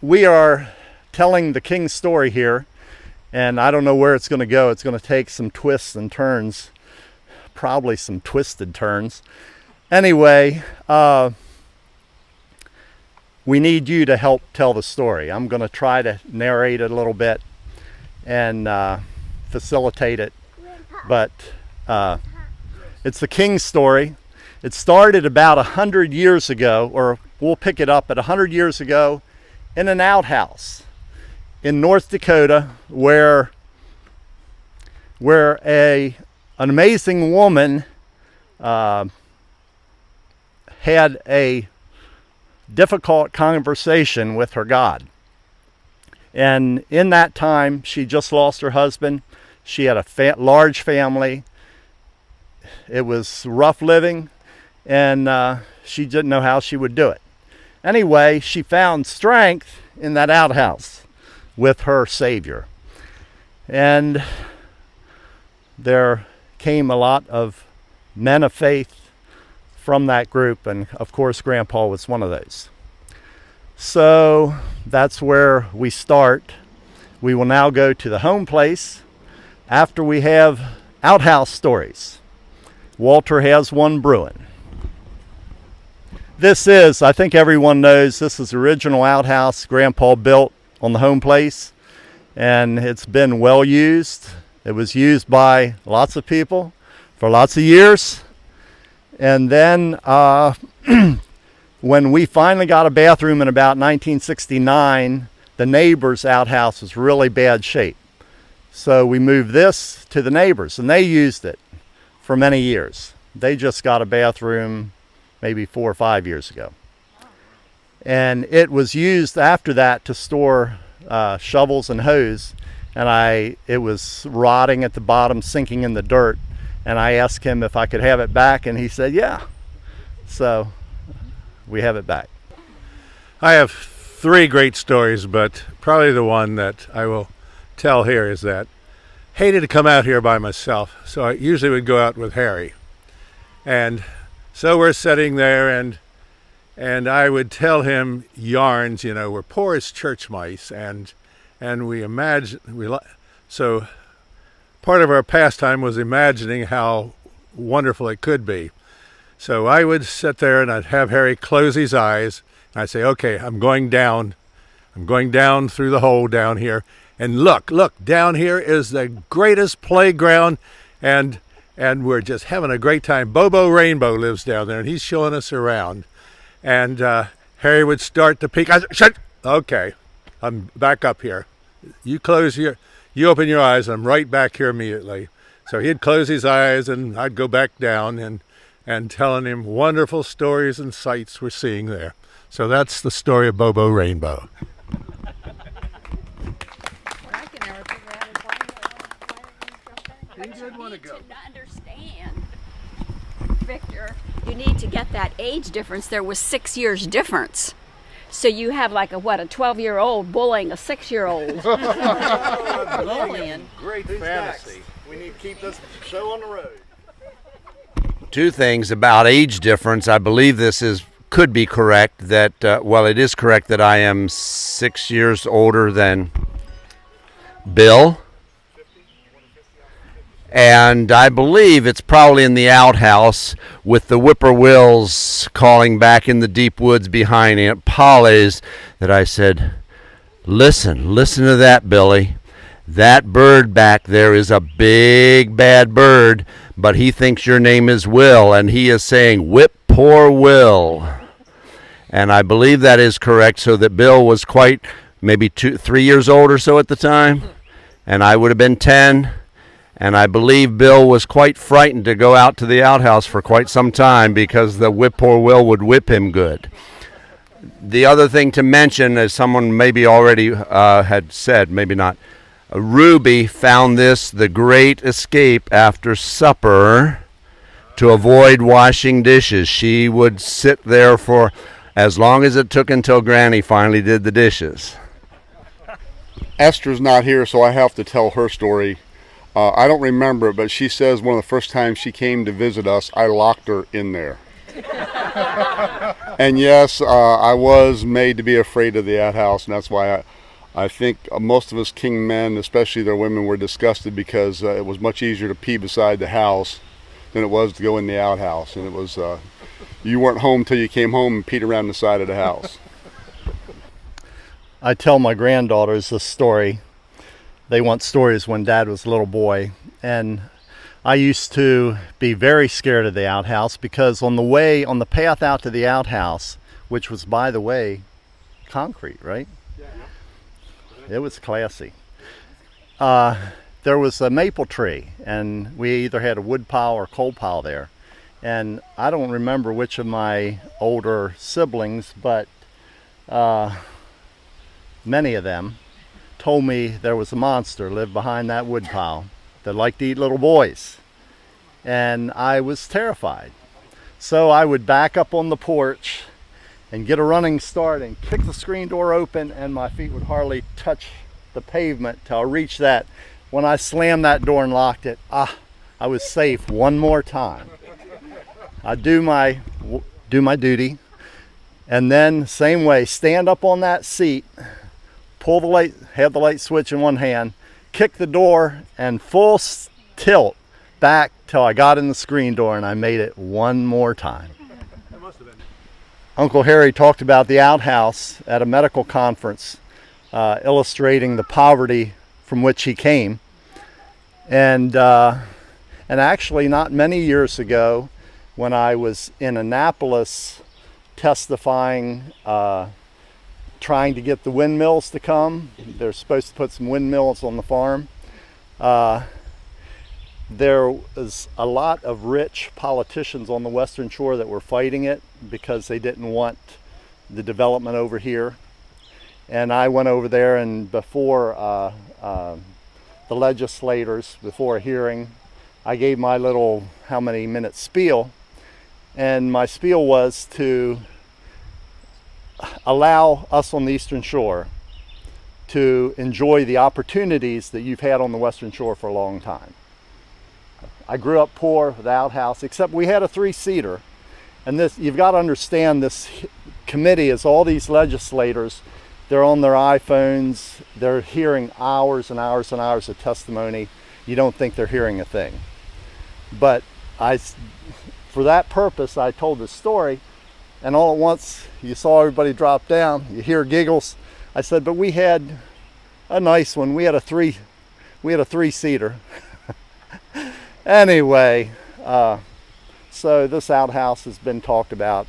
we are telling the King's story here, and I don't know where it's going to go. It's going to take some twists and turns, probably some twisted turns. Anyway, we need you to help tell the story. I'm going to try to narrate it a little bit and facilitate it, but it's the King's story. It started about 100 years ago, or we'll pick it up at 100 years ago in an outhouse in North Dakota where an amazing woman had a difficult conversation with her God. And in that time, she just lost her husband. She had a large family. It was rough living, and she didn't know how she would do it. Anyway, she found strength in that outhouse with her Savior. And there came a lot of men of faith from that group, and of course Grandpa was one of those. So that's where we start. We will now go to the home place after we have outhouse stories. Walter has one brewing. This is, I think everyone knows, this is the original outhouse Grandpa built on the home place, and it's been well used. It was used by lots of people for lots of years. And then when we finally got a bathroom in about 1969, the neighbor's outhouse was really bad shape. So we moved this to the neighbors, and they used it for many years. They just got a bathroom maybe 4 or 5 years ago. And it was used after that to store shovels and hose, and it was rotting at the bottom, sinking in the dirt. And I asked him if I could have it back, and he said, yeah. So we have it back. I have 3 great stories, but probably the one that I will tell here is that I hated to come out here by myself, so I usually would go out with Harry. And so we're sitting there, and I would tell him yarns. You know, we're poor as church mice, and we imagine so part of our pastime was imagining how wonderful it could be. So I would sit there and I'd have Harry close his eyes, and I'd say, okay, I'm going down through the hole down here, and look, down here is the greatest playground, and we're just having a great time. Bobo Rainbow lives down there, and he's showing us around. And Harry would start to peek. I said, shut! Okay, I'm back up here. You open your eyes, I'm right back here immediately. So he'd close his eyes, and I'd go back down and telling him wonderful stories and sights we're seeing there. So that's the story of Bobo Rainbow. But you need to understand, Victor, you need to get that age difference. There was 6 years difference. So you have like a 12-year-old bullying a 6-year-old. Great fantasy. We need to keep this show on the road. 2 things about age difference. I believe this could be correct, that, it is correct that I am 6 years older than Bill. And I believe it's probably in the outhouse with the whippoorwills calling back in the deep woods behind Aunt Polly's that I said, listen to that, Billy. That bird back there is a big bad bird, but he thinks your name is Will, and he is saying, whip poor Will. And I believe that is correct, so that Bill was quite maybe 3 years old or so at the time, and I would have been 10. And I believe Bill was quite frightened to go out to the outhouse for quite some time because the whip poor Will would whip him good. The other thing to mention, as someone maybe already had said, maybe not, Ruby found this the great escape after supper to avoid washing dishes. She would sit there for as long as it took until Granny finally did the dishes. Esther's not here, so I have to tell her story. I don't remember it, but she says one of the first times she came to visit us, I locked her in there. And yes, I was made to be afraid of the outhouse, and that's why I think most of us king men, especially their women, were disgusted because it was much easier to pee beside the house than it was to go in the outhouse. And it was, you weren't home till you came home and peed around the side of the house. I tell my granddaughters this story. They want stories when Dad was a little boy. And I used to be very scared of the outhouse because on the path out to the outhouse, which was, by the way, concrete, right? It was classy. There was a maple tree, and we either had a wood pile or coal pile there. And I don't remember which of my older siblings, but many of them told me there was a monster lived behind that wood pile that liked to eat little boys. And I was terrified. So I would back up on the porch and get a running start and kick the screen door open, and my feet would hardly touch the pavement till I reached that. When I slammed that door and locked it, I was safe one more time. I'd do my duty, and then same way, stand up on that seat, pull the light, have the light switch in one hand, kick the door, and full tilt back till I got in the screen door, and I made it one more time. Uncle Harry talked about the outhouse at a medical conference, illustrating the poverty from which he came. And actually, not many years ago, when I was in Annapolis testifying, trying to get the windmills to come. They're supposed to put some windmills on the farm. There was a lot of rich politicians on the Western Shore that were fighting it because they didn't want the development over here. And I went over there, and before the legislators, before a hearing, I gave my little how many minute spiel. And my spiel was to allow us on the Eastern Shore to enjoy the opportunities that you've had on the Western Shore for a long time. I grew up poor with an outhouse, except we had a 3-seater. And this, you've got to understand, this committee is all these legislators. They're on their iPhones. They're hearing hours and hours and hours of testimony. You don't think they're hearing a thing. But for that purpose, I told this story, and all at once you saw everybody drop down. You hear giggles. I said, but we had a nice one. We had a 3-seater. Anyway, so this outhouse has been talked about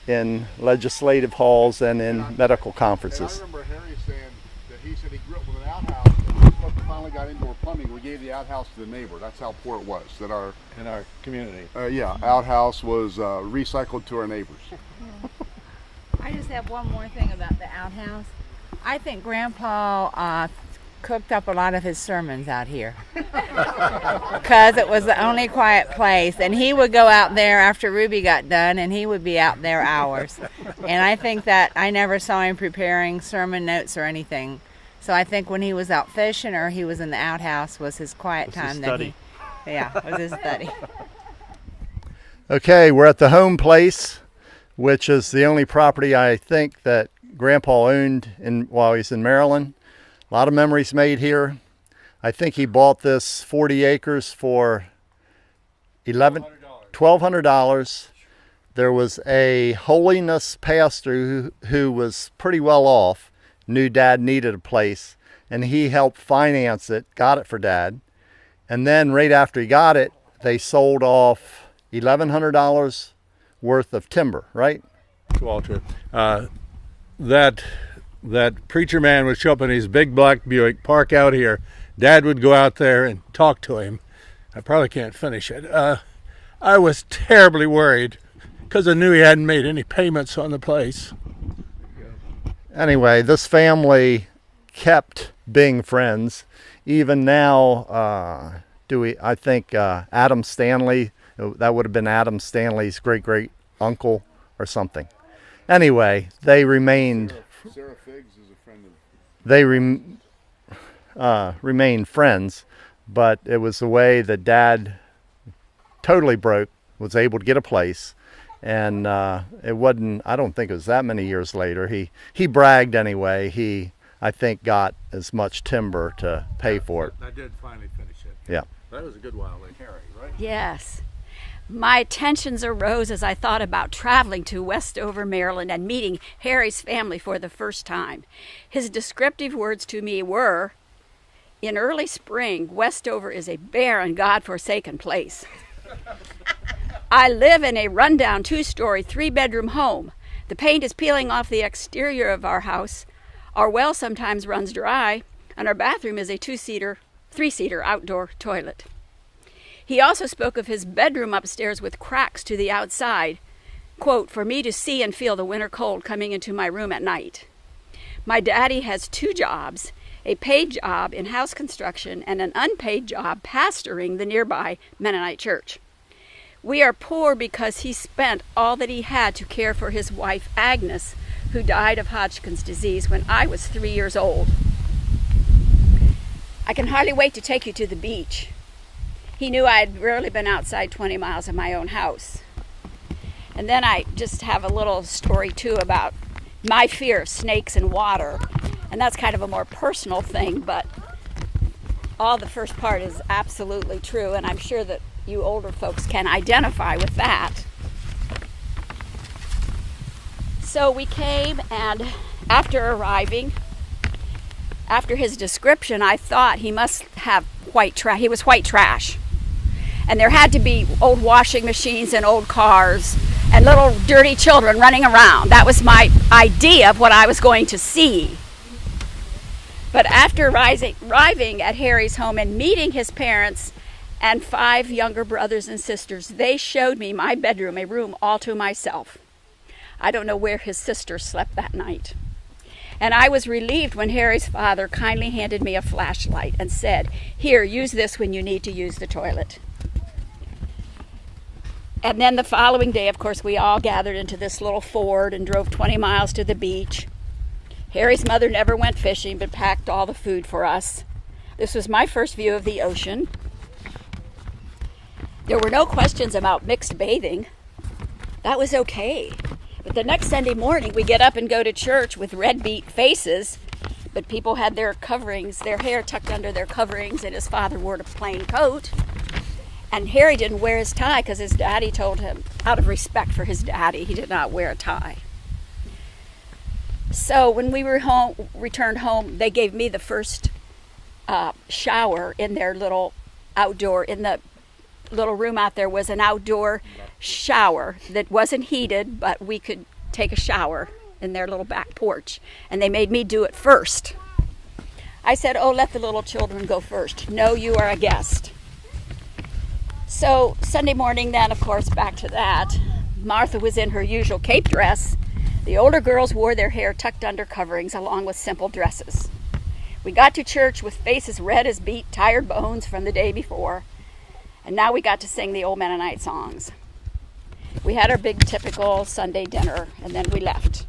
in legislative halls and in medical conferences. And I remember Harry saying that he said he grew up with an outhouse, and when we finally got indoor plumbing, we gave the outhouse to the neighbor. That's how poor it was. That In our community. outhouse was recycled to our neighbors. I just have one more thing about the outhouse. I think Grandpa cooked up a lot of his sermons out here because it was the only quiet place, and he would go out there after Ruby got done, and he would be out there hours. And I think that I never saw him preparing sermon notes or anything. So I think when he was out fishing or he was in the outhouse was his quiet time. Was his study. Okay, we're at the home place, which is the only property I think that Grandpa owned while he's in Maryland. A lot of memories made here. I think he bought this 40 acres for $1,200. There was a holiness pastor who was pretty well off, knew Dad needed a place, and he helped finance it, got it for Dad. And then right after he got it, they sold off $1,100 worth of timber, right? It's all true. That preacher man would show up in his big black Buick, park out here. Dad would go out there and talk to him. I probably can't finish it. I was terribly worried because I knew he hadn't made any payments on the place. Anyway, this family kept being friends. Even now, I think Adam Stanley, that would have been Adam Stanley's great uncle or something. Anyway, they remained. Sarah Figs is a friend of. They remained friends, but it was the way that Dad, totally broke, was able to get a place, And it wasn't, I don't think it was that many years later. He bragged anyway. I think, got as much timber to pay for it. I did finally finish it. Yeah. That was a good while like Harry, right? Yes. My tensions arose as I thought about traveling to Westover, Maryland and meeting Harry's family for the first time. His descriptive words to me were, "In early spring, Westover is a barren, God-forsaken place. I live in a rundown 2-story, 3-bedroom home. The paint is peeling off the exterior of our house. Our well sometimes runs dry, and our bathroom is a 3-seater outdoor toilet." He also spoke of his bedroom upstairs with cracks to the outside, quote, "for me to see and feel the winter cold coming into my room at night." My daddy has 2 jobs, a paid job in house construction and an unpaid job pastoring the nearby Mennonite church. We are poor because he spent all that he had to care for his wife, Agnes, who died of Hodgkin's disease when I was 3 years old. "I can hardly wait to take you to the beach." He knew I had rarely been outside 20 miles of my own house. And then I just have a little story too about my fear of snakes and water. And that's kind of a more personal thing, but all the first part is absolutely true, and I'm sure that you older folks can identify with that. So we came, and after arriving, after his description, I thought he must have he was white trash. And there had to be old washing machines and old cars and little dirty children running around. That was my idea of what I was going to see. But after arriving at Harry's home and meeting his parents and 5 younger brothers and sisters, they showed me my bedroom, a room all to myself. I don't know where his sister slept that night. And I was relieved when Harry's father kindly handed me a flashlight and said, "Here, use this when you need to use the toilet." And then the following day, of course, we all gathered into this little Ford and drove 20 miles to the beach. Harry's mother never went fishing, but packed all the food for us. This was my first view of the ocean. There were no questions about mixed bathing. That was okay. But the next Sunday morning, we get up and go to church with red beet faces, but people had their coverings, their hair tucked under their coverings, and his father wore a plain coat. And Harry didn't wear his tie because his daddy told him, out of respect for his daddy, he did not wear a tie. So when we returned home, they gave me the first shower in their little outdoor, in the little room out there was an outdoor shower that wasn't heated, but we could take a shower in their little back porch. And they made me do it first. I said, "Oh, let the little children go first. No, you are a guest." So Sunday morning then, of course, back to that. Martha was in her usual cape dress. The older girls wore their hair tucked under coverings along with simple dresses. We got to church with faces red as beet, tired bones from the day before. And now we got to sing the old Mennonite songs. We had our big typical Sunday dinner, and then we left.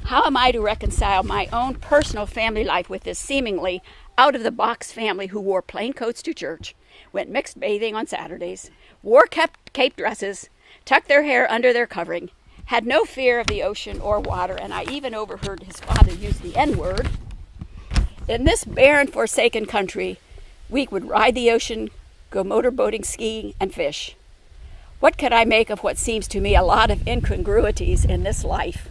How am I to reconcile my own personal family life with this seemingly out-of-the-box family who wore plain coats to church, went mixed bathing on Saturdays, wore cape dresses, tucked their hair under their covering, had no fear of the ocean or water, and I even overheard his father use the N-word? In this barren, forsaken country, we would ride the ocean, go motorboating, skiing, and fish. What could I make of what seems to me a lot of incongruities in this life?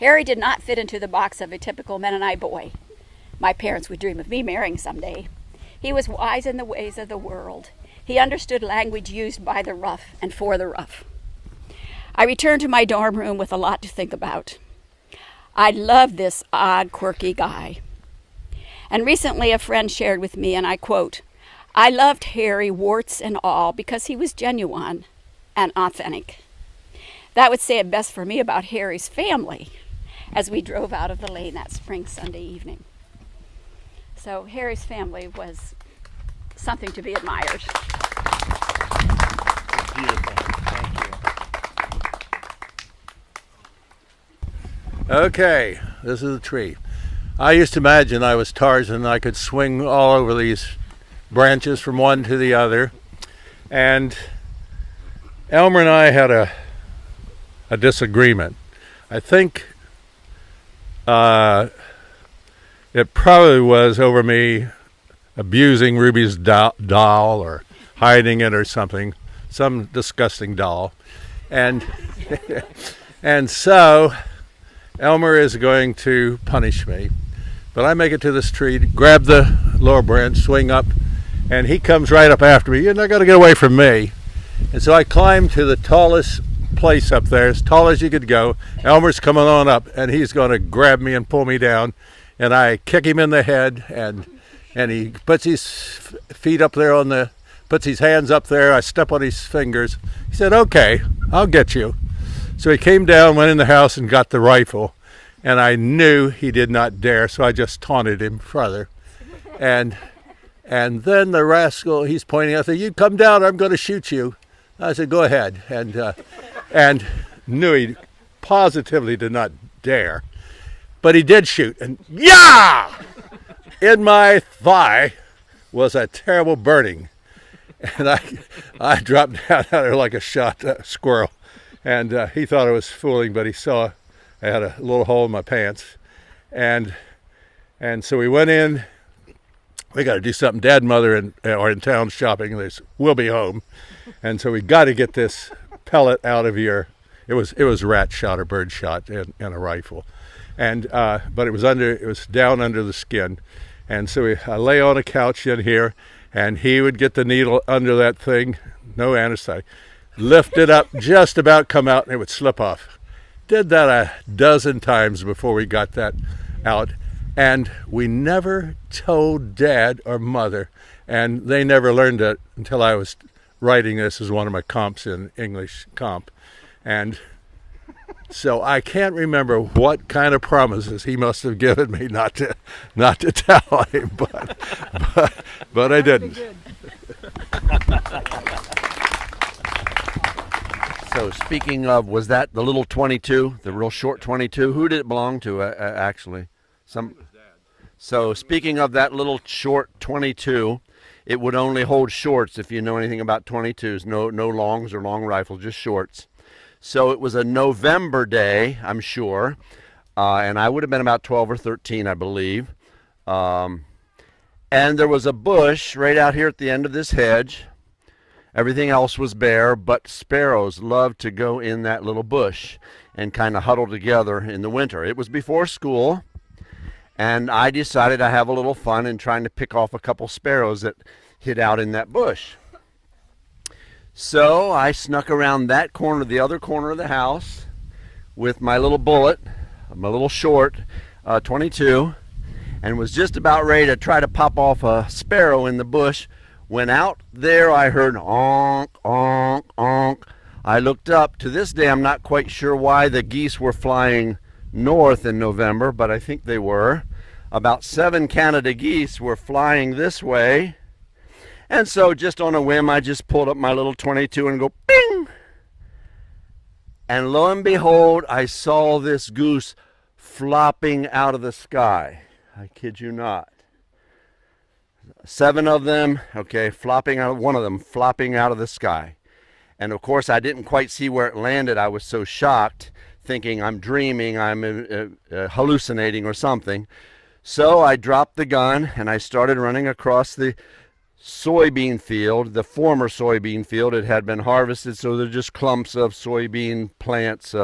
Harry did not fit into the box of a typical Mennonite boy. My parents would dream of me marrying someday. He was wise in the ways of the world. He understood language used by the rough and for the rough. I returned to my dorm room with a lot to think about. I loved this odd, quirky guy. And recently a friend shared with me, and I quote, "I loved Harry, warts and all, because he was genuine and authentic." That would say it best for me about Harry's family as we drove out of the lane that spring Sunday evening. So Harry's family was something to be admired. Beautiful. Thank you. Okay, this is a tree. I used to imagine I was Tarzan and I could swing all over these branches from one to the other. And Elmer and I had a disagreement. I think it probably was over me abusing Ruby's doll or hiding it or something, some disgusting doll. And and so Elmer is going to punish me. But I make it to this tree, grab the lower branch, swing up, and he comes right up after me. You're not going to get away from me. And so I climb to the tallest place up there, as tall as you could go. Elmer's coming on up, and he's going to grab me and pull me down. And I kick him in the head, and he puts his feet up there puts his hands up there. I step on his fingers. He said, "Okay, I'll get you." So he came down, went in the house, and got the rifle. And I knew he did not dare, so I just taunted him further. And then the rascal, he's pointing out, I said, "You come down, I'm going to shoot you." I said, "Go ahead." And knew he positively did not dare. But he did shoot, and yeah! In my thigh was a terrible burning. And I dropped down out there like a shot squirrel. And he thought I was fooling, but he saw I had a little hole in my pants. And so we went in. We got to do something. Dad and Mother are in town shopping. We'll be home. And so we got to get this pellet out of your. It was rat shot or bird shot in a rifle, but it was down under the skin, and so I lay on a couch in here, and he would get the needle under that thing, no anesthetic, lift it up, just about come out, and it would slip off. Did that a dozen times before we got that out, and we never told Dad or Mother, and they never learned it until I was writing this as one of my comps in English comp. And so I can't remember what kind of promises he must have given me not to tell him, but I didn't. So speaking of, was that the little 22, the real short 22? Who did it belong to, actually? So speaking of that little short 22, it would only hold shorts if you know anything about 22s. No longs or long rifles, just shorts. So it was a November day, I'm sure, and I would have been about 12 or 13, I believe. And there was a bush right out here at the end of this hedge. Everything else was bare, but sparrows loved to go in that little bush and kind of huddle together in the winter. It was before school, and I decided I'd have a little fun in trying to pick off a couple sparrows that hid out in that bush. So I snuck around that corner, the other corner of the house, with my little bullet, my little short 22, and was just about ready to try to pop off a sparrow in the bush. When out there I heard onk, onk, onk. I looked up. To this day I'm not quite sure why the geese were flying north in November, but I think they were. About 7 Canada geese were flying this way. And so just on a whim, I just pulled up my little 22 and go bing! And lo and behold, I saw this goose flopping out of the sky. I kid you not. 7 of them, okay, one of them flopping out of the sky. And of course, I didn't quite see where it landed. I was so shocked, thinking I'm dreaming, I'm hallucinating or something. So I dropped the gun and I started running across the soybean field, the former soybean field. It had been harvested, so there's just clumps of soybean plants,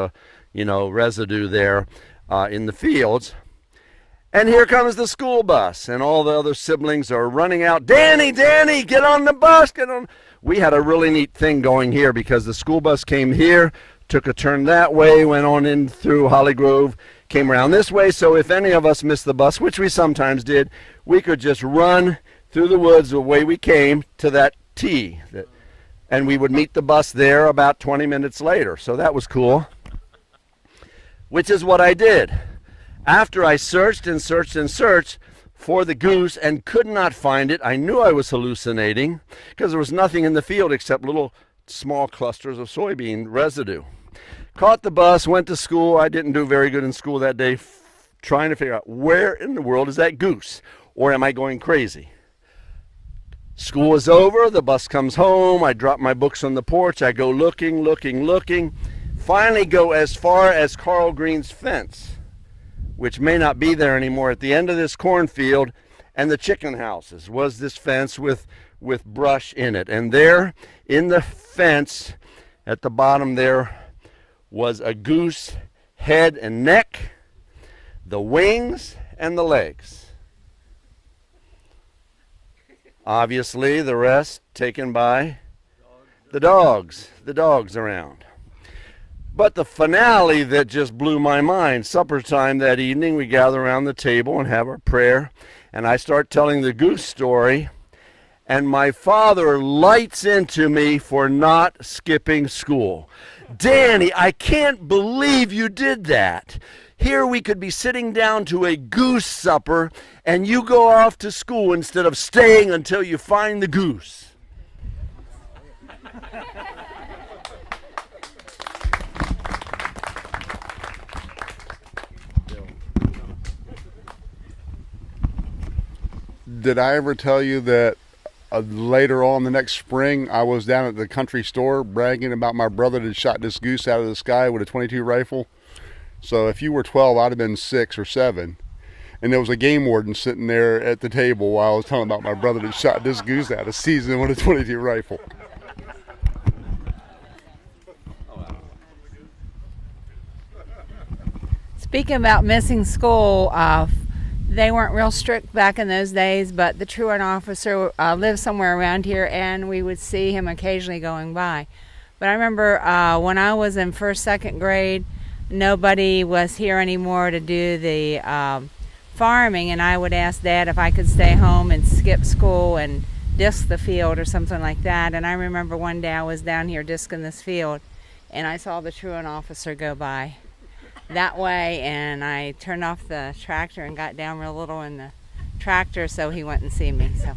residue there in the fields. And here comes the school bus, and all the other siblings are running out. Danny, get on the bus, get on. We had a really neat thing going here because the school bus came here, took a turn that way, went on in through Holly Grove, came around this way. So if any of us missed the bus, which we sometimes did, we could just run through the woods the way we came to that T. And we would meet the bus there about 20 minutes later. So that was cool, which is what I did. After I searched and searched and searched for the goose and could not find it, I knew I was hallucinating because there was nothing in the field except little small clusters of soybean residue. Caught the bus, went to school. I didn't do very good in school that day, trying to figure out where in the world is that goose, or am I going crazy? School is over, the bus comes home, I drop my books on the porch, I go looking, finally go as far as Carl Green's fence, which may not be there anymore, at the end of this cornfield, and the chicken houses was this fence with brush in it. And there in the fence at the bottom there was a goose head and neck, the wings and the legs. Obviously, the rest taken by the dogs around. But the finale that just blew my mind, supper time that evening, we gather around the table and have our prayer, and I start telling the goose story, and my father lights into me for not skipping school. Danny, I can't believe you did that. Here we could be sitting down to a goose supper, and you go off to school instead of staying until you find the goose. Did I ever tell you that later on the next spring, I was down at the country store bragging about my brother that shot this goose out of the sky with a .22 rifle? So if you were 12, I'd have been 6 or 7. And there was a game warden sitting there at the table while I was telling about my brother that shot this goose out of season with a .22 rifle. Speaking about missing school, they weren't real strict back in those days, but the truant officer lived somewhere around here, and we would see him occasionally going by. But I remember when I was in first, second grade, nobody was here anymore to do the farming, and I would ask Dad if I could stay home and skip school and disc the field or something like that. And I remember one day I was down here discing this field, and I saw the truant officer go by that way, and I turned off the tractor and got down real little in the tractor so he wouldn't see me. So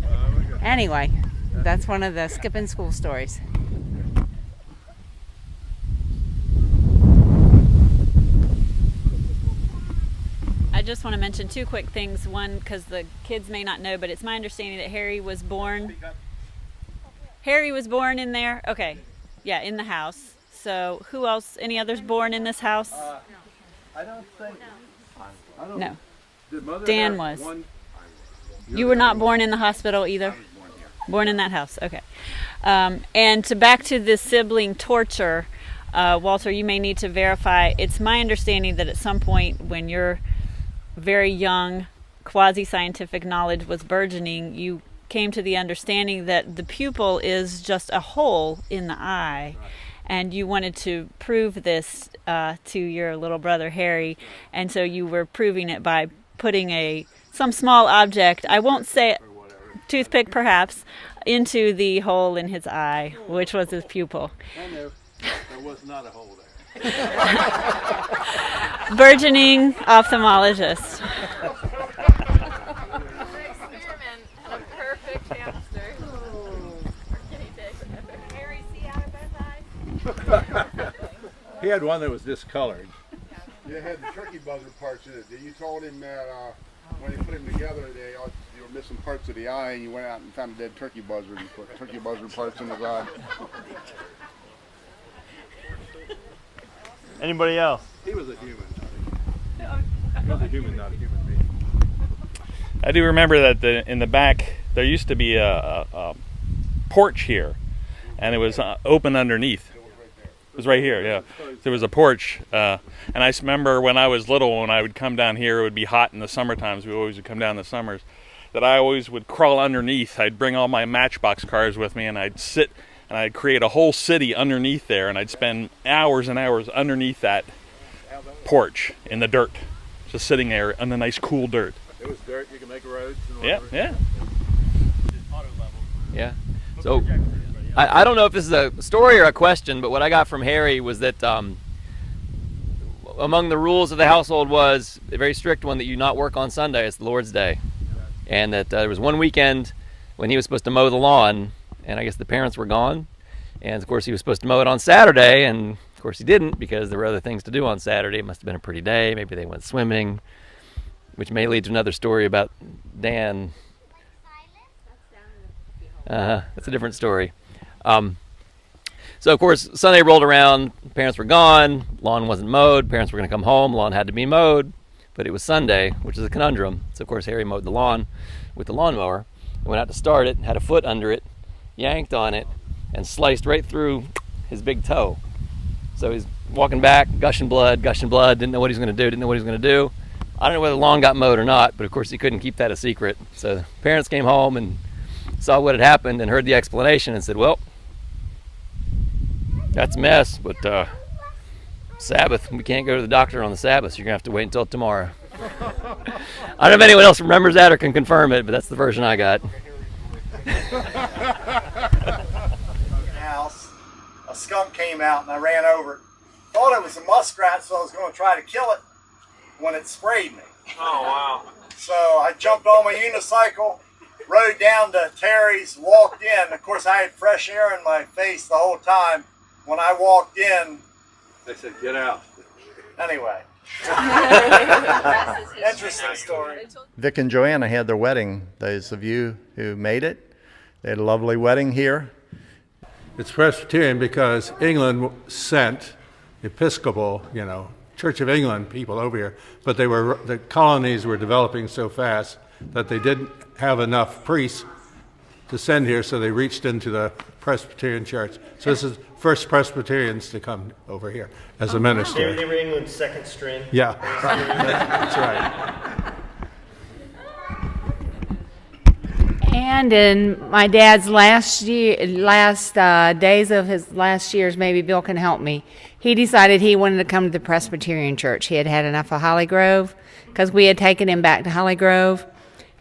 anyway, that's one of the skipping school stories. I just want to mention 2 quick things. One, because the kids may not know, but it's my understanding that Harry was born in there. Okay, yeah, in the house. So who else? Any others born in this house? I don't think. No. Dan was. You were not born in the hospital either? Born in that house, okay. And back to the sibling torture, Walter, you may need to verify. It's my understanding that at some point when you're very young, quasi-scientific knowledge was burgeoning, you came to the understanding that the pupil is just a hole in the eye. And you wanted to prove this to your little brother Harry, and so you were proving it by putting some small object, I won't say toothpick perhaps, into the hole in his eye, which was his pupil. And there was not a hole there. Burgeoning ophthalmologist. He had one that was discolored. Yeah, it had the turkey buzzard parts in it. You told him that when you put them together, you were missing parts of the eye, and you went out and found a dead turkey buzzard and put turkey buzzard parts in his eye. Anybody else? He was a human. He was a human, not a human being. I do remember that in the back there used to be a porch here, and it was open underneath. It was right here, yeah. There was a porch, and I remember when I was little, when I would come down here, it would be hot in the summer times. We always would come down in the summers. That I always would crawl underneath. I'd bring all my Matchbox cars with me, and I'd sit and I'd create a whole city underneath there, and I'd spend hours and hours underneath that porch in the dirt, just sitting there in the nice cool dirt. It was dirt. You could make roads and Yeah, whatever. yeah. Yeah. So I don't know if this is a story or a question, but what I got from Harry was that among the rules of the household was a very strict one that you not work on Sunday. It's the Lord's Day. And that there was one weekend when he was supposed to mow the lawn, and I guess the parents were gone. And of course he was supposed to mow it on Saturday, and of course he didn't because there were other things to do on Saturday. It must have been a pretty day. Maybe they went swimming, which may lead to another story about Dan. That's a different story. So of course Sunday rolled around, parents were gone, lawn wasn't mowed, parents were going to come home, lawn had to be mowed, but it was Sunday, which is a conundrum. So of course Harry mowed the lawn with the lawnmower, went out to start it, had a foot under it, yanked on it, and sliced right through his big toe. So he's walking back, gushing blood, didn't know what he was going to do. I don't know whether the lawn got mowed or not, but of course he couldn't keep that a secret. So parents came home and saw what had happened and heard the explanation and said, well, that's a mess, but Sabbath, we can't go to the doctor on the Sabbath, so you're going to have to wait until tomorrow. I don't know if anyone else remembers that or can confirm it, but that's the version I got. House, a skunk came out and I ran over it. Thought it was a muskrat, so I was going to try to kill it when it sprayed me. Oh, wow. So I jumped on my unicycle, rode down to Terry's, walked in. Of course, I had fresh air in my face the whole time. When I walked in, They said, get out. anyway. Interesting story. Vic and Joanna had their wedding. Those of you who made it, they had a lovely wedding here. It's Presbyterian because England sent Episcopal, Church of England people over here, but the colonies were developing so fast that they didn't have enough priests to send here, so they reached into the Presbyterian Church. So this is first Presbyterians to come over here as a minister. They were England's second string. Yeah, that's right. And in my dad's last days of his last years, maybe Bill can help me, he decided he wanted to come to the Presbyterian Church. He had had enough of Holly Grove because we had taken him back to Holly Grove.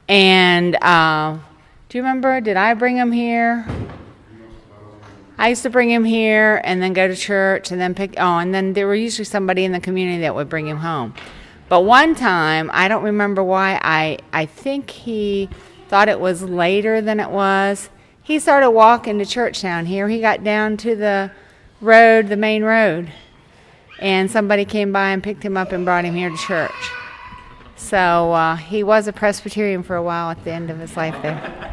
And do you remember, did I bring him here? I used to bring him here and then go to church and then and then there were usually somebody in the community that would bring him home. But one time, I don't remember why, I think he thought it was later than it was. He started walking to church down here. He got down to the road, the main road, and somebody came by and picked him up and brought him here to church. So he was a Presbyterian for a while at the end of his life there.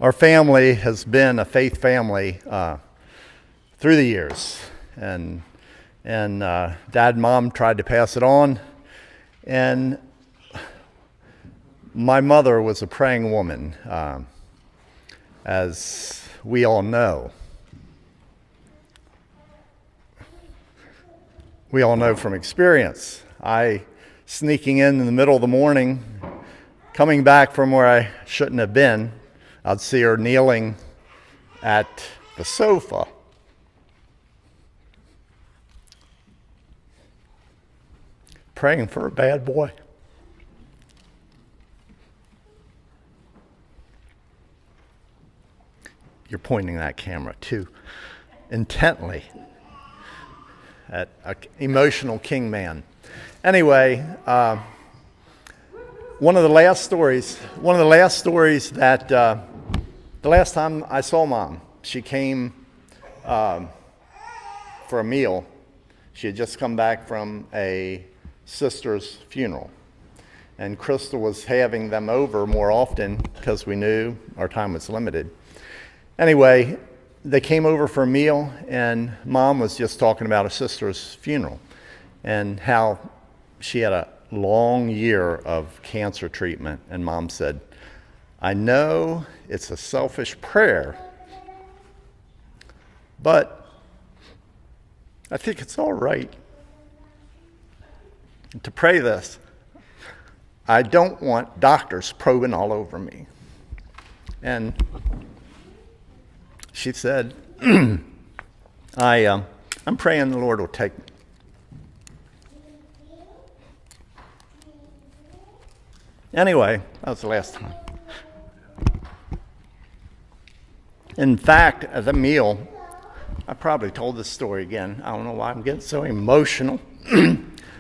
Our family has been a faith family through the years, and Dad and Mom tried to pass it on, and my mother was a praying woman, as we all know. We all know from experience. Sneaking in the middle of the morning, coming back from where I shouldn't have been, I'd see her kneeling at the sofa. Praying for a bad boy. you're pointing that camera too intently at an emotional king man. Anyway, one of the last stories that the last time I saw Mom, she came for a meal. She had just come back from a sister's funeral. And Crystal was having them over more often because we knew our time was limited. Anyway, they came over for a meal, and Mom was just talking about her sister's funeral and how she had a long year of cancer treatment. And Mom said, I know it's a selfish prayer, but I think it's all right to pray this. I don't want doctors probing all over me. And she said, I'm praying the Lord will take me. Anyway, that was the last time. In fact, at the meal, I probably told this story again. I don't know why I'm getting so emotional,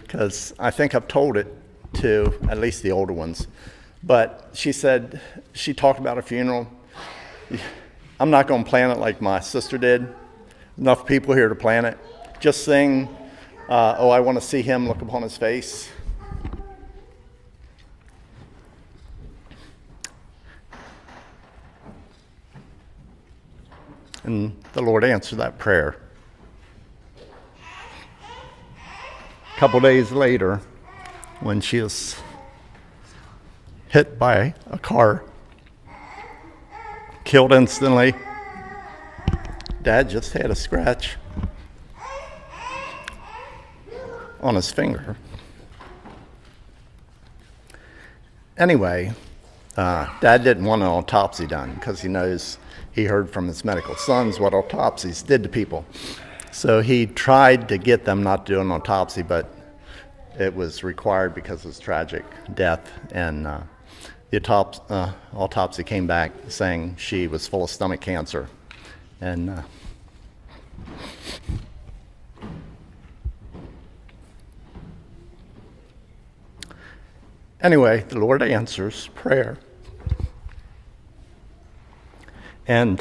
because I think I've told it to at least the older ones. But she said, she talked about her funeral. I'm not going to plan it like my sister did. Enough people here to plan it. Just sing, oh, I want to see him look upon his face. And the Lord answered that prayer. A couple days later, when she was hit by a car, killed instantly, Dad just had a scratch on his finger. Anyway, Dad didn't want an autopsy done because he knows he heard from his medical sons what autopsies did to people. So he tried to get them not to do an autopsy, but it was required because of his tragic death. And the autopsy came back saying she was full of stomach cancer. And anyway, the Lord answers prayer. And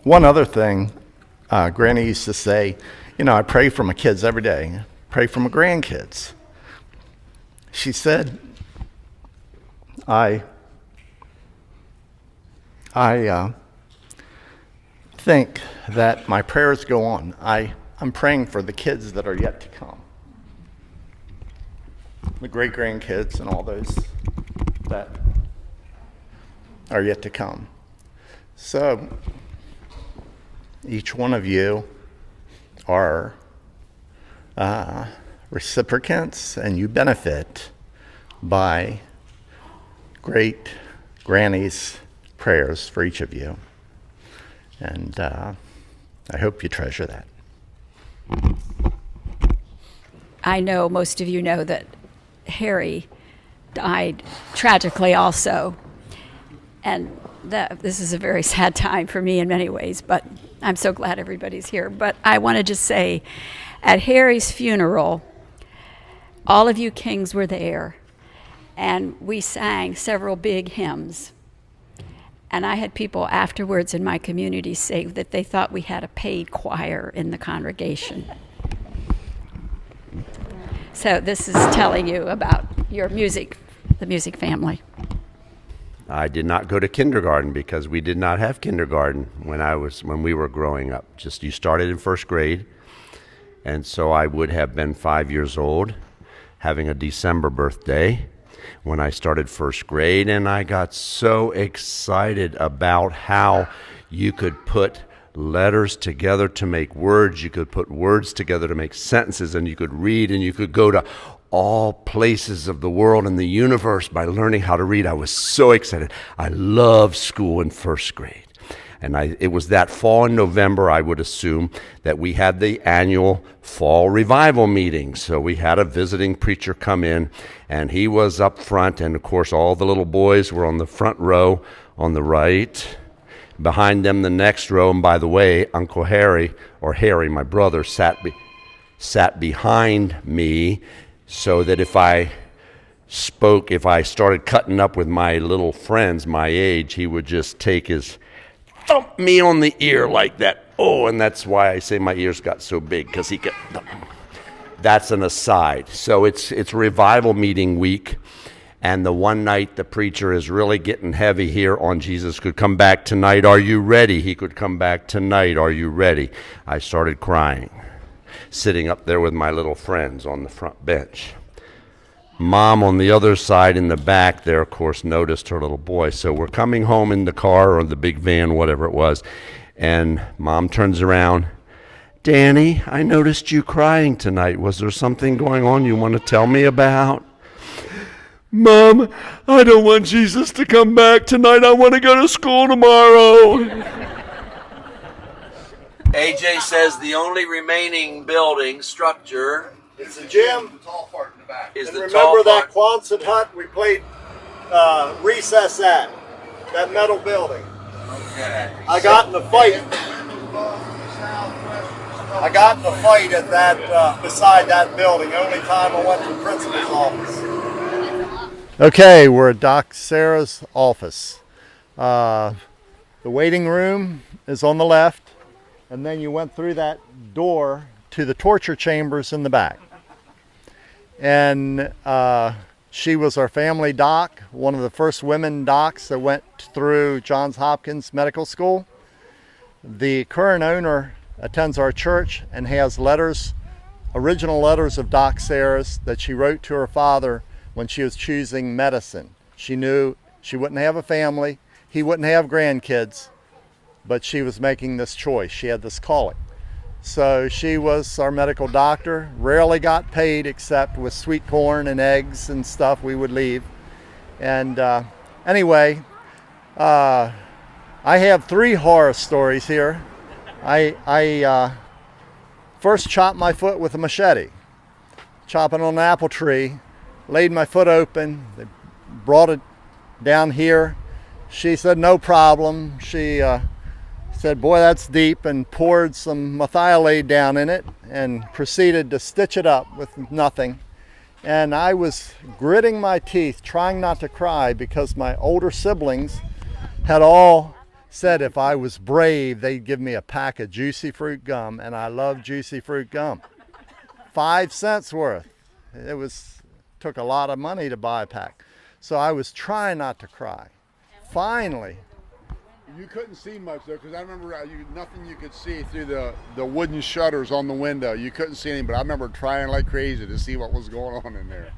one other thing, Granny used to say, I pray for my kids every day. Pray for my grandkids. She said, I think that my prayers go on. I'm praying for the kids that are yet to come. The great-grandkids and all those that are yet to come. So, each one of you are reciprocants, and you benefit by great Granny's prayers for each of you. And I hope you treasure that. I know most of you know that Harry died tragically also. And this is a very sad time for me in many ways, but I'm so glad everybody's here. But I want to just say, at Harry's funeral, all of you kings were there, and we sang several big hymns. And I had people afterwards in my community say that they thought we had a paid choir in the congregation. So this is telling you about your music, the music family. I did not go to kindergarten because we did not have kindergarten when we were growing up. Just you started in first grade, and so I would have been 5 years old, having a December birthday when I started first grade, and I got so excited about how you could put letters together to make words, you could put words together to make sentences, and you could read, and you could go to all places of the world and the universe by learning how to read. I was so excited. I loved school in first grade. And it was that fall in November, I would assume, that we had the annual fall revival meeting. So we had a visiting preacher come in, and he was up front, and of course all the little boys were on the front row on the right, Behind them, the next row, and by the way, Uncle Harry, or Harry, my brother, sat behind me, so that if I started cutting up with my little friends my age, he would just take his thump me on the ear like that. Oh, and that's why I say my ears got so big, because he could. That's an aside. So it's revival meeting week, and the one night the preacher is really getting heavy here on Jesus could come back tonight. Are you ready? He could come back tonight. Are you ready? I started crying, sitting up there with my little friends on the front bench. Mom on the other side in the back there, of course, noticed her little boy. So we're coming home in the car or the big van, whatever it was, and Mom turns around. Danny, I noticed you crying tonight. Was there something going on you want to tell me about? Mom, I don't want Jesus to come back tonight. I want to go to school tomorrow. AJ says the only remaining building structure It's the gym. is the tall Remember that part. Quonset hut we played recess at? That metal building. Okay. I got in a fight. I got in a fight at that beside that building. Only time I went to the principal's office. Okay, we're at Doc Sarah's office. The waiting room is on the left, and then you went through that door to the torture chambers in the back. And she was our family doc, one of the first women docs that went through Johns Hopkins Medical School. The current owner attends our church and has letters, original letters of Doc Sarah's that she wrote to her father when she was choosing medicine. She knew she wouldn't have a family, he wouldn't have grandkids, but she was making this choice. She had this calling. So she was our medical doctor, rarely got paid except with sweet corn and eggs and stuff we would leave. And anyway, I have 3 horror stories here. I first chopped my foot with a machete, chopping on an apple tree, laid my foot open, they brought it down here. She said, no problem. She said, boy, that's deep, and poured some methylate down in it and proceeded to stitch it up with nothing. And I was gritting my teeth, trying not to cry, because my older siblings had all said if I was brave, they'd give me a pack of Juicy Fruit gum, and I love Juicy Fruit gum. 5 cents worth. It took a lot of money to buy a pack. So I was trying not to cry. Finally. You couldn't see much though, because I remember nothing you could see through the wooden shutters on the window. You couldn't see anything, but I remember trying like crazy to see what was going on in there.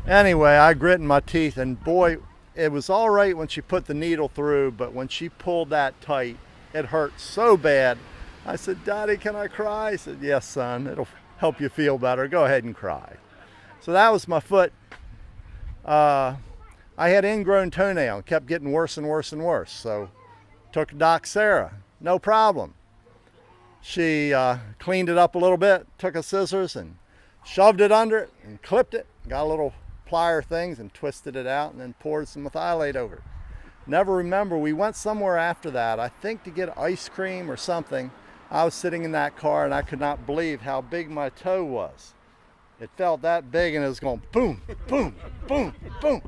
Anyway, I gritted my teeth, and boy, it was all right when she put the needle through, but when she pulled that tight, it hurt so bad. I said, Daddy, can I cry? He said, yes, son, it'll help you feel better. Go ahead and cry. So that was my foot. I had ingrown toenail, kept getting worse and worse and worse. So took Doc Sarah, no problem. She cleaned it up a little bit, took a scissors and shoved it under it and clipped it, got a little plier things and twisted it out, and then poured some methylate over it. Never remember, we went somewhere after that, I think to get ice cream or something. I was sitting in that car and I could not believe how big my toe was. It felt that big and it was going boom, boom, boom, boom.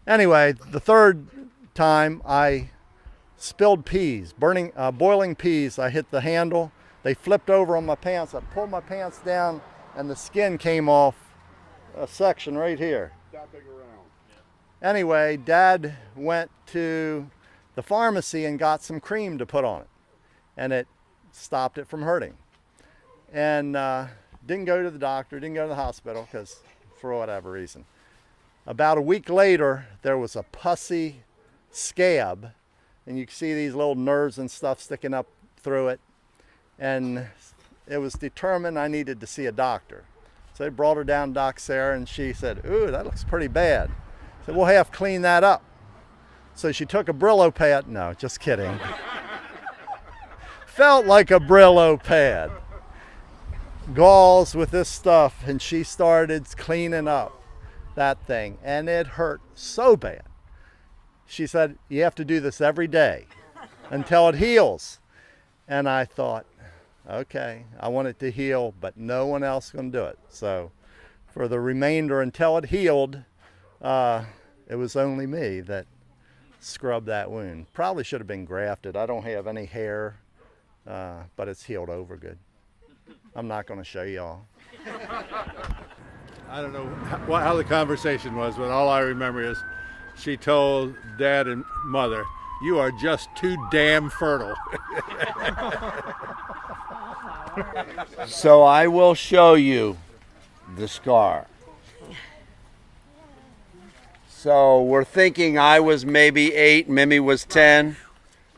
Anyway, the third time I spilled peas, boiling peas. I hit the handle, they flipped over on my pants. I pulled my pants down and the skin came off a section right here. Anyway, Dad went to the pharmacy and got some cream to put on it, and it stopped it from hurting. And didn't go to the doctor, didn't go to the hospital, because for whatever reason. About a week later, there was a pussy scab, and you can see these little nerves and stuff sticking up through it. And it was determined I needed to see a doctor. So they brought her down to Doc Sarah, and she said, ooh, that looks pretty bad. I said, we'll have to clean that up. So she took a Brillo pad. No, just kidding. Felt like a Brillo pad. Gauze with this stuff, and she started cleaning up that thing, and it hurt so bad. She said, you have to do this every day until it heals. And I thought, okay, I want it to heal, but no one else can do it. So for the remainder until it healed, it was only me that scrubbed that wound. Probably should have been grafted. I don't have any hair, but it's healed over good. I'm not going to show y'all. I don't know how the conversation was, but all I remember is she told Dad and Mother, "You are just too damn fertile." So I will show you the scar. So we're thinking I was maybe 8, Mimi was 10,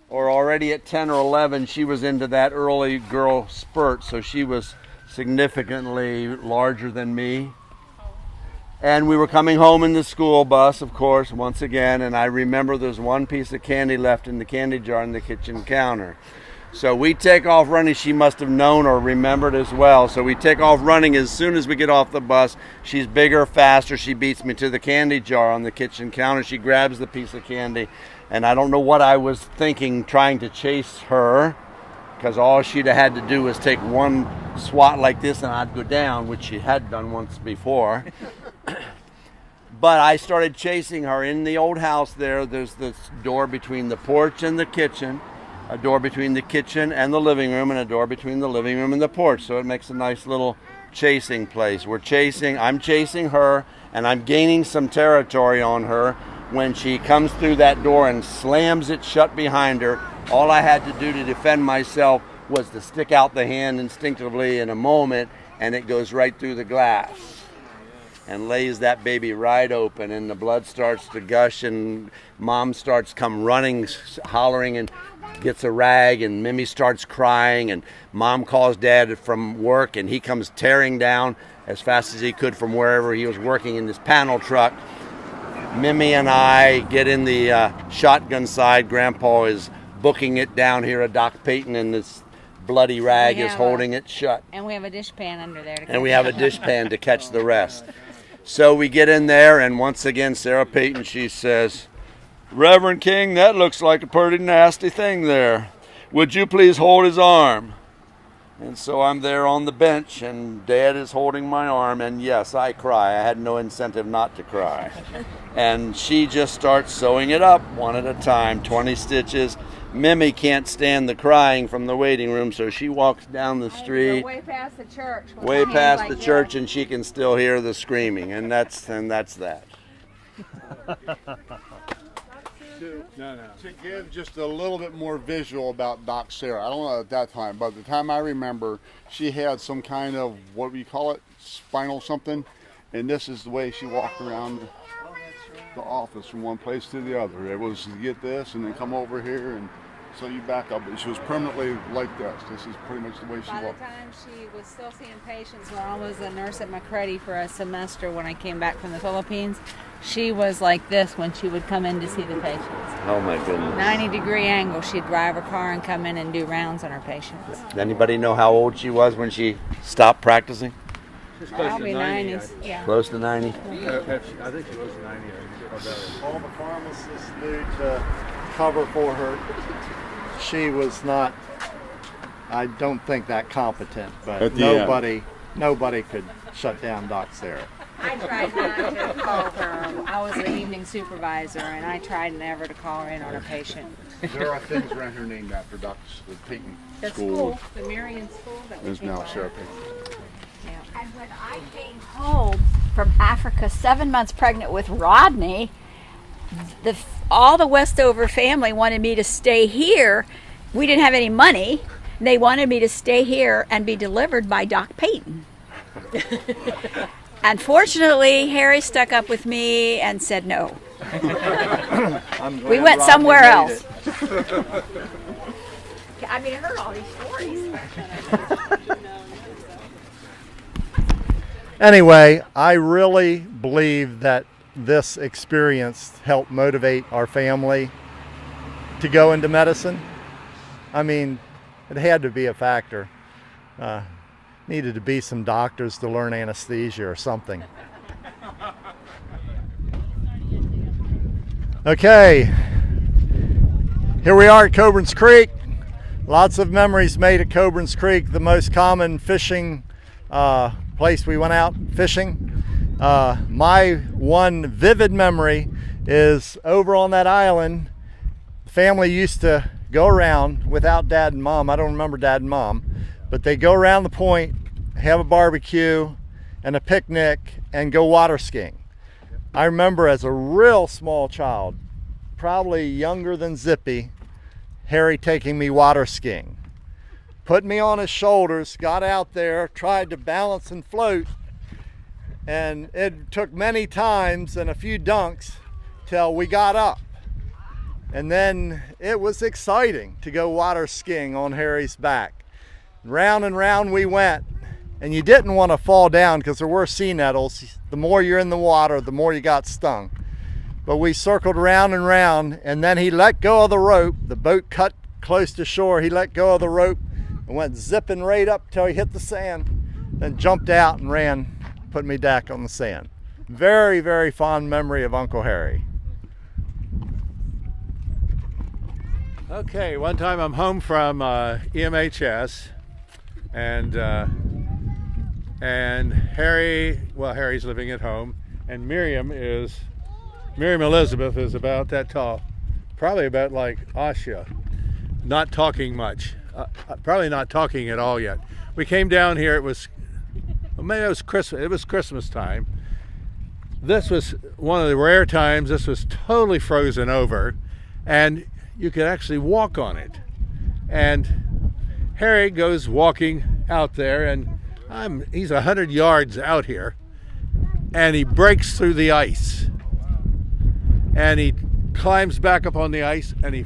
or already at 10 or 11 she was into that early girl spurt, so she was significantly larger than me. And we were coming home in the school bus, of course, once again, and I remember there's one piece of candy left in the candy jar on the kitchen counter. So we take off running. She must have known or remembered as well. So we take off running as soon as we get off the bus. She's bigger, faster. She beats me to the candy jar on the kitchen counter. She grabs the piece of candy, and I don't know what I was thinking trying to chase her, because all she'd have had to do was take one swat like this and I'd go down, which she had done once before. But I started chasing her in the old house there. There's this door between the porch and the kitchen, a door between the kitchen and the living room, and a door between the living room and the porch. So it makes a nice little chasing place. I'm chasing her, and I'm gaining some territory on her when she comes through that door and slams it shut behind her. All I had to do to defend myself was to stick out the hand instinctively in a moment, and it goes right through the glass and lays that baby right open, and the blood starts to gush, and Mom starts come running, hollering, and gets a rag, and Mimi starts crying, and Mom calls Dad from work, and he comes tearing down as fast as he could from wherever he was working in this panel truck. Mimi and I get in the shotgun side. Grandpa is booking it down here at Doc Payton, and this bloody rag is holding it shut. And we have a dishpan under there. And we have a dishpan to catch the rest. So we get in there, and once again, Sarah Payton, she says, "Reverend King, that looks like a pretty nasty thing there. Would you please hold his arm?" And so I'm there on the bench, and Dad is holding my arm, and yes, I cry. I had no incentive not to cry. And she just starts sewing it up one at a time, 20 stitches. Mimi can't stand the crying from the waiting room, so she walks down the street, way past the church. way past the church, and she can still hear the screaming, and that's that. To give just a little bit more visual about Doc Sarah, I don't know at that time, but the time I remember, she had some kind of, what do you call it, spinal something, and this is the way she walked around the office from one place to the other. It was to get this and then come over here, and so you back up. She was permanently like this. This is pretty much the way she By walked. the time she was still seeing patients, when I was a nurse at McCready for a semester when I came back from the Philippines, she was like this when she would come in to see the patients. Oh my goodness. 90-degree angle. She'd drive her car and come in and do rounds on her patients. Does anybody know how old she was when she stopped practicing? Probably 90s. Yeah. Close to 90? I think she was 90 or better. All the pharmacists knew to cover for her. She was not, I don't think, that competent, but nobody could shut down Doc Sarah. I tried not to call her. I was the evening supervisor, and I tried never to call her in on a patient. There are things around here named after Dr. Payton The school, the Marion School, that is we now came Sarah by. Payton. And when I came home from Africa, 7 months pregnant with Rodney, all the Westover family wanted me to stay here. We didn't have any money. They wanted me to stay here and be delivered by Doc Payton. Unfortunately, Harry stuck up with me and said no. We went somewhere else. I mean, I heard all these stories. Anyway, I really believe that this experience helped motivate our family to go into medicine. I mean, it had to be a factor. Needed to be some doctors to learn anesthesia or something. Okay, Here we are at Coburn's Creek. Lots of memories made at Coburn's Creek, the most common fishing place we went out fishing. My one vivid memory is over on that island. The family used to go around without Dad and Mom. I don't remember Dad and Mom, but they go around the point, have a barbecue and a picnic, and go water skiing. I remember as a real small child, probably younger than Zippy, Harry taking me water skiing. Put me on his shoulders, got out there, tried to balance and float, and it took many times and a few dunks till we got up. And then it was exciting to go water skiing on Harry's back. Round and round we went, and you didn't want to fall down because there were sea nettles. The more you're in the water, the more you got stung. But we circled round and round, and then he let go of the rope. The boat cut close to shore. He let go of the rope and went zipping right up till he hit the sand, then jumped out and ran, put me back on the sand. Very, very fond memory of Uncle Harry. Okay, one time I'm home from EMHS, and Harry's living at home, and Miriam Elizabeth is about that tall, probably about like Asha, not talking much, probably not talking at all yet. We came down here, it was Christmas time. This was one of the rare times this was totally frozen over, and you could actually walk on it. And Harry goes walking out there, and he's 100 yards out here, and he breaks through the ice. And he climbs back up on the ice, and he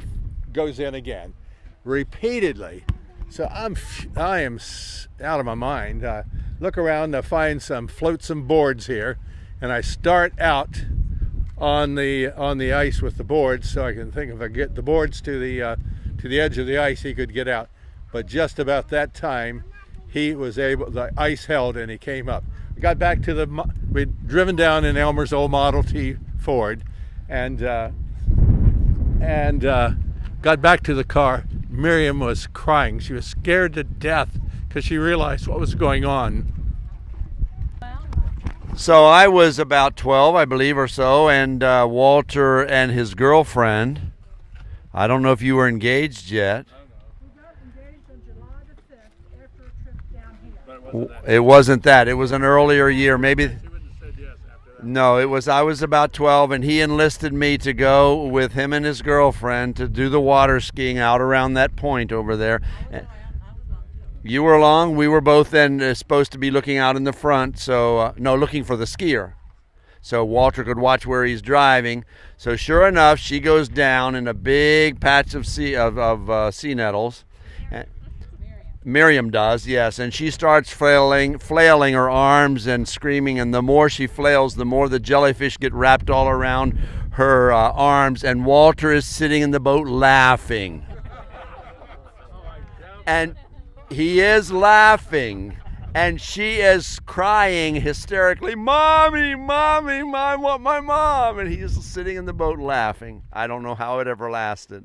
goes in again, repeatedly. So I am out of my mind. Look around, I find some flotsam boards here, and I start out on the ice with the boards, so I can think if I get the boards to the edge of the ice, he could get out. But just about that time, the ice held, and he came up. We got back to we'd driven down in Elmer's old Model T Ford, and got back to the car. Miriam was crying. She was scared to death because she realized what was going on. So I was about 12, I believe, or so, and Walter and his girlfriend, I don't know if you were engaged yet. We got engaged on July the 5th after a trip down here. It wasn't that. It was an earlier year, maybe. No, I was about 12, and he enlisted me to go with him and his girlfriend to do the water skiing out around that point over there. You were along. We were both then supposed to be looking out in the front, looking for the skier, so Walter could watch where he's driving. So sure enough, she goes down in a big patch of sea nettles. Miriam does, yes, and she starts flailing her arms and screaming, and the more she flails, the more the jellyfish get wrapped all around her arms, and Walter is sitting in the boat laughing. And he is laughing, and she is crying hysterically, "Mommy, Mommy, I want my mom!" And he's sitting in the boat laughing. I don't know how it ever lasted.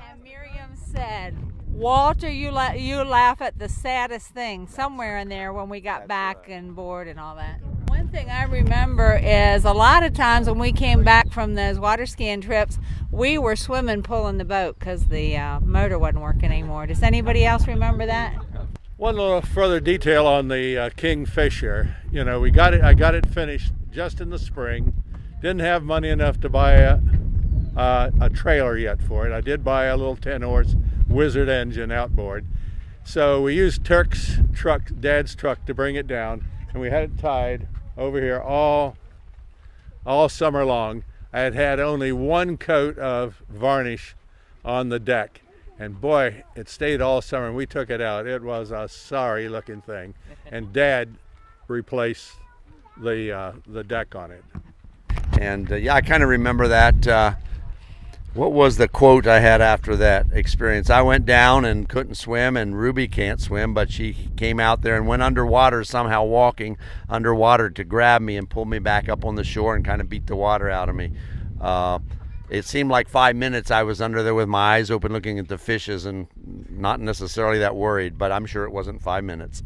And Miriam said, "Walter, you laugh at the saddest thing," somewhere in there when we got back and board and all that. One thing I remember is a lot of times when we came back from those water skiing trips, we were swimming pulling the boat because the motor wasn't working anymore. Does anybody else remember that? One little further detail on the Kingfisher. I got it finished just in the spring. Didn't have money enough to buy a trailer yet for it. I did buy a little 10-horse Wizard engine outboard. So we used Dad's truck to bring it down, and we had it tied over here all summer long. I had only one coat of varnish on the deck, and boy, it stayed all summer, and we took it out. It was a sorry looking thing, and Dad replaced the deck on it. And I kind of remember that. What was the quote I had after that experience? I went down and couldn't swim, and Ruby can't swim, but she came out there and went underwater, somehow walking underwater to grab me and pull me back up on the shore and kind of beat the water out of me. It seemed like 5 minutes I was under there with my eyes open looking at the fishes and not necessarily that worried, but I'm sure it wasn't 5 minutes.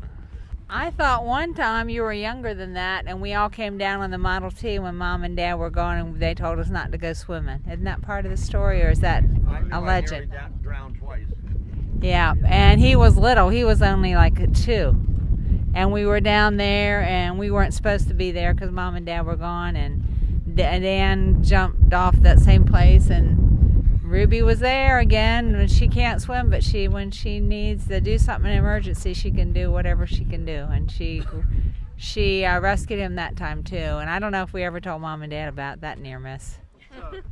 I thought one time you were younger than that, and we all came down on the Model T when Mom and Dad were gone, and they told us not to go swimming. Isn't that part of the story, or is that a legend? I drowned twice. Yeah, and he was little. He was only like 2. And we were down there, and we weren't supposed to be there because Mom and Dad were gone, and Dan jumped off that same place, and Ruby was there again. She can't swim, but when she needs to do something in emergency, she can do whatever she can do. And she rescued him that time too. And I don't know if we ever told Mom and Dad about that near miss.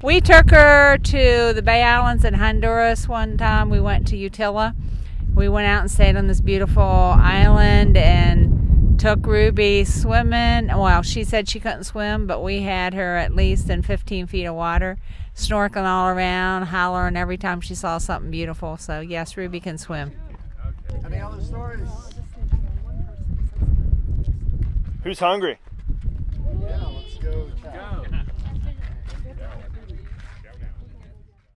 We took her to the Bay Islands in Honduras one time. We went to Utila. We went out and stayed on this beautiful island and took Ruby swimming. Well, she said she couldn't swim, but we had her at least in 15 feet of water, snorkeling all around, hollering every time she saw something beautiful. So yes, Ruby can swim. Any other stories? Who's hungry?